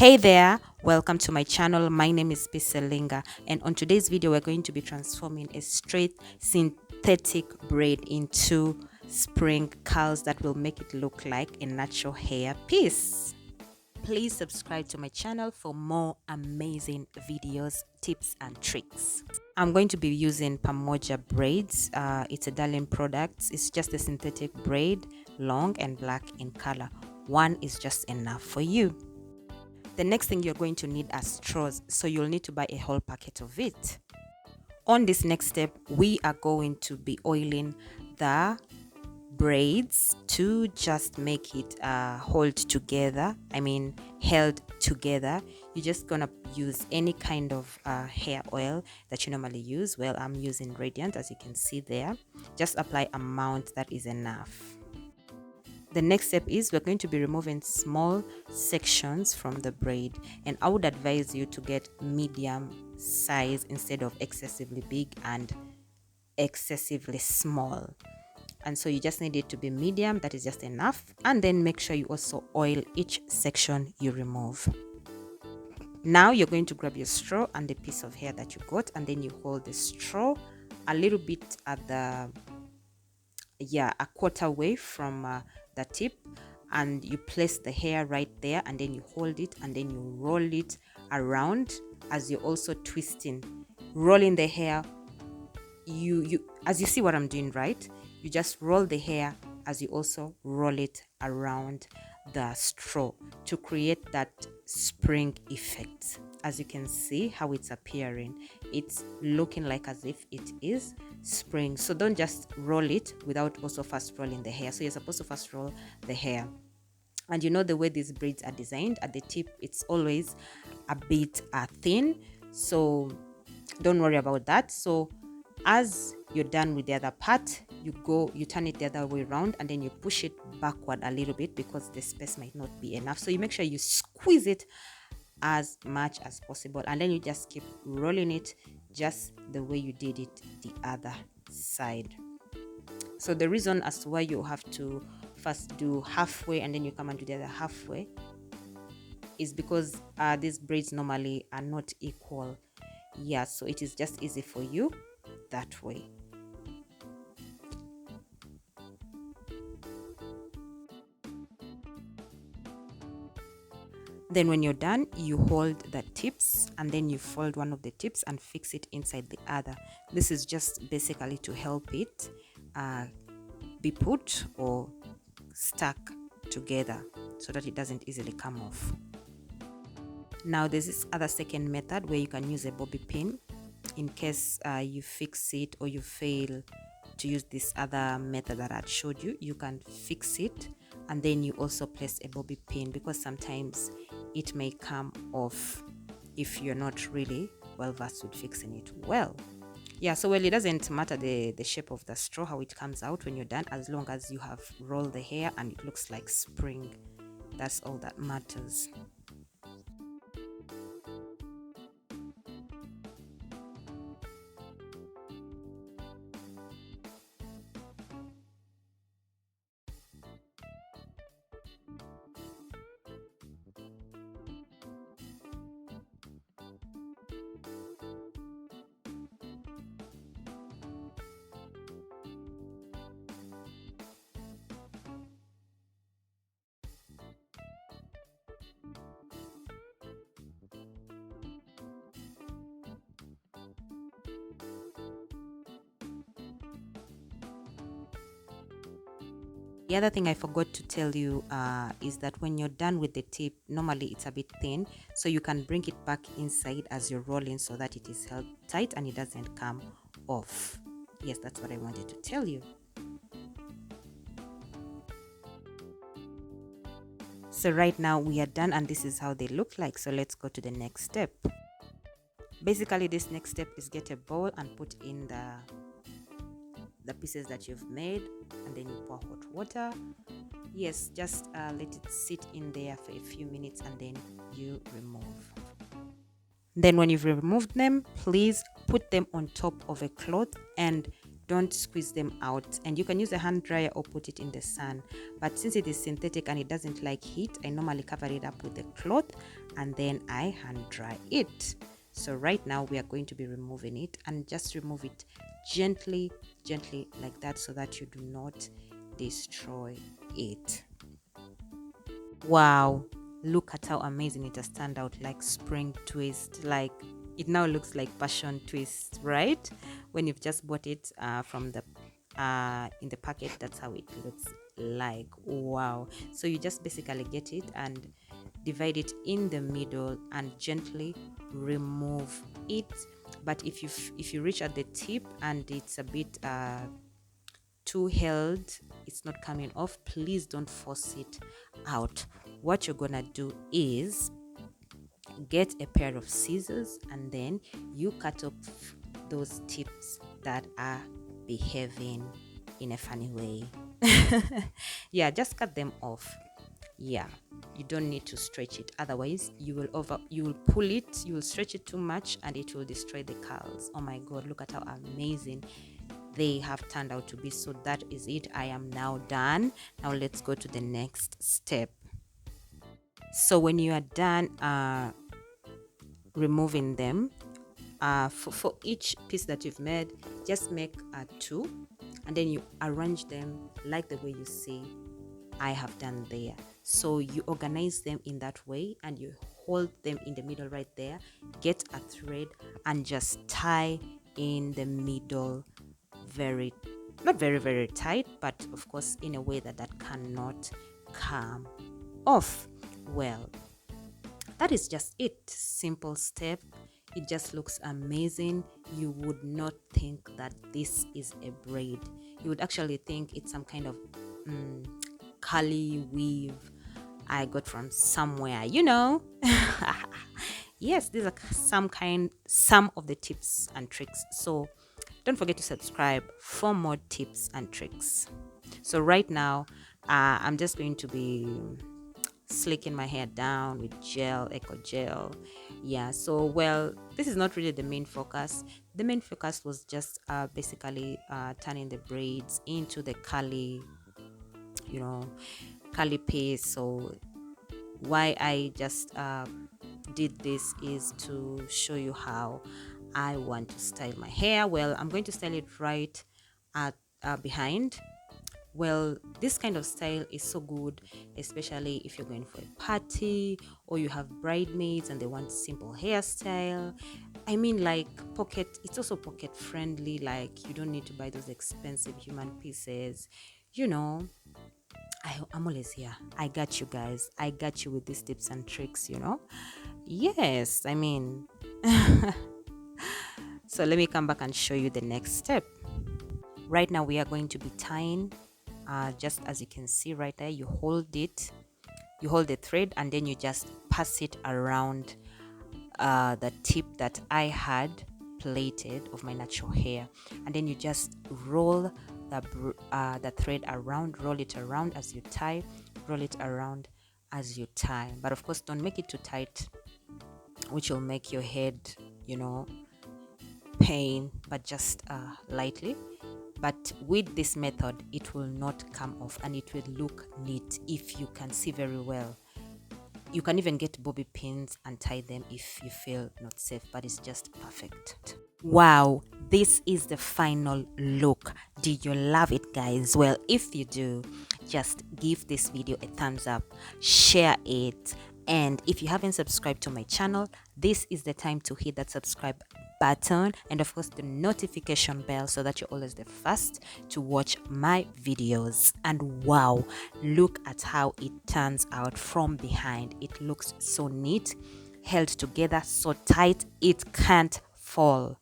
Hey there, welcome to my channel. My name is Piselinga, and on today's video we're going to be transforming a straight synthetic braid into spring curls that will make it look like a natural hair piece. Please subscribe to my channel for more amazing videos, tips and tricks. I'm going to be using Pamoja braids. It's a darling product. It's just a synthetic braid, long and black in color. One is just enough for you. The next thing you're going to need are straws, so you'll need to buy a whole packet of it. On this next step, we are going to be oiling the braids to just make it held together. You're just gonna use any kind of hair oil that you normally use. Well, I'm using Radiant, as you can see there. Just apply amount that is enough. The next step is we're going to be removing small sections from the braid, and I would advise you to get medium size instead of excessively big and excessively small. And so you just need it to be medium, that is just enough. And then make sure you also oil each section you remove. Now you're going to grab your straw and the piece of hair that you got, and then you hold the straw a little bit at the a quarter way from the tip, and you place the hair right there, and then you hold it and then you roll it around as you're also twisting, rolling the hair. You as you see what I'm doing, right? You just roll the hair as you also roll it around the straw to create that spring effect. As you can see how it's appearing, it's looking like as if it is spring. So don't just roll it without also first rolling the hair. So you're supposed to first roll the hair. And you know the way these braids are designed, at the tip it's always a bit thin, so don't worry about that. So as you're done with the other part, you turn it the other way around, and then you push it backward a little bit because the space might not be enough. So you make sure you squeeze it as much as possible, and then you just keep rolling it just the way you did it the other side. So the reason as to why you have to first do halfway and then you come and do the other halfway is because these braids normally are not equal. Yeah, so it is just easy for you that way. Then when you're done, you hold the tips and then you fold one of the tips and fix it inside the other. This is just basically to help it be put or stuck together so that it doesn't easily come off. Now there's this other second method where you can use a bobby pin in case you fix it or you fail to use this other method that I showed you. You can fix it and then you also place a bobby pin, because sometimes it may come off if you're not really well versed with fixing it well. Yeah, so well, it doesn't matter the shape of the straw, how it comes out when you're done, as long as you have rolled the hair and it looks like spring. That's all that matters. The other thing I forgot to tell you is that when you're done with the tip, normally it's a bit thin, so you can bring it back inside as you're rolling so that it is held tight and it doesn't come off. Yes, that's what I wanted to tell you. So right now we are done and this is how they look like. So let's go to the next step. Basically, this next step is get a bowl and put in the pieces that you've made, and then you pour hot water. Yes, just let it sit in there for a few minutes and then you remove. Then when you've removed them, please put them on top of a cloth and don't squeeze them out. And you can use a hand dryer or put it in the sun, but since it is synthetic and it doesn't like heat, I normally cover it up with a cloth and then I hand dry it. So right now we are going to be removing it, and just remove it gently like that, so that you do not destroy it. Wow, look at how amazing it has turned out, like spring twist. Like, it now looks like passion twist, right? When you've just bought it from the in the packet, that's how it looks like. Wow. So you just basically get it and divide it in the middle and gently remove it. But if you reach at the tip and it's a bit too held, it's not coming off, please don't force it out. What you're gonna do is get a pair of scissors, and then you cut off those tips that are behaving in a funny way. Yeah, just cut them off. Yeah, you don't need to stretch it, otherwise you will pull it, you will stretch it too much and it will destroy the curls. Oh my god, look at how amazing they have turned out to be. So that is it. I am now done. Now let's go to the next step. So when you are done removing them, for each piece that you've made, just make two, and then you arrange them like the way you see I have done there. So you organize them in that way, and you hold them in the middle right there. Get a thread and just tie in the middle, very, not very tight, but of course in a way that cannot come off. Well, that is just it. Simple step. It just looks amazing. You would not think that this is a braid. You would actually think it's some kind of curly weave I got from somewhere, Yes, these are some of the tips and tricks. So don't forget to subscribe for more tips and tricks. So right now, I'm just going to be slicking my hair down with eco gel. Yeah, so well, this is not really the main focus. The main focus was just basically turning the braids into the curly piece. So why I just did this is to show you how I want to style my hair. Well, I'm going to style it right at behind. Well, this kind of style is so good, especially if you're going for a party or you have bridesmaids and they want simple hairstyle. I mean, like it's also pocket friendly. Like, you don't need to buy those expensive human pieces. I'm always here. I got you guys. I got you with these tips and tricks. Yes, I mean. So let me come back and show you the next step. Right now we are going to be tying, just as you can see right there. You hold the thread, and then you just pass it around the tip that I had plaited of my natural hair, and then you just roll the thread around, roll it around as you tie, roll it around as you tie. But of course, don't make it too tight, which will make your head pain, but just lightly. But with this method, it will not come off, and it will look neat if you can see very well. You can even get bobby pins and tie them if you feel not safe, but it's just perfect. Wow, this is the final look. Do you love it, guys? Well, if you do, just give this video a thumbs up, share it, and if you haven't subscribed to my channel, this is the time to hit that subscribe button, and of course the notification bell, so that you're always the first to watch my videos. And wow, look at how it turns out from behind. It looks so neat, held together so tight it can't fall.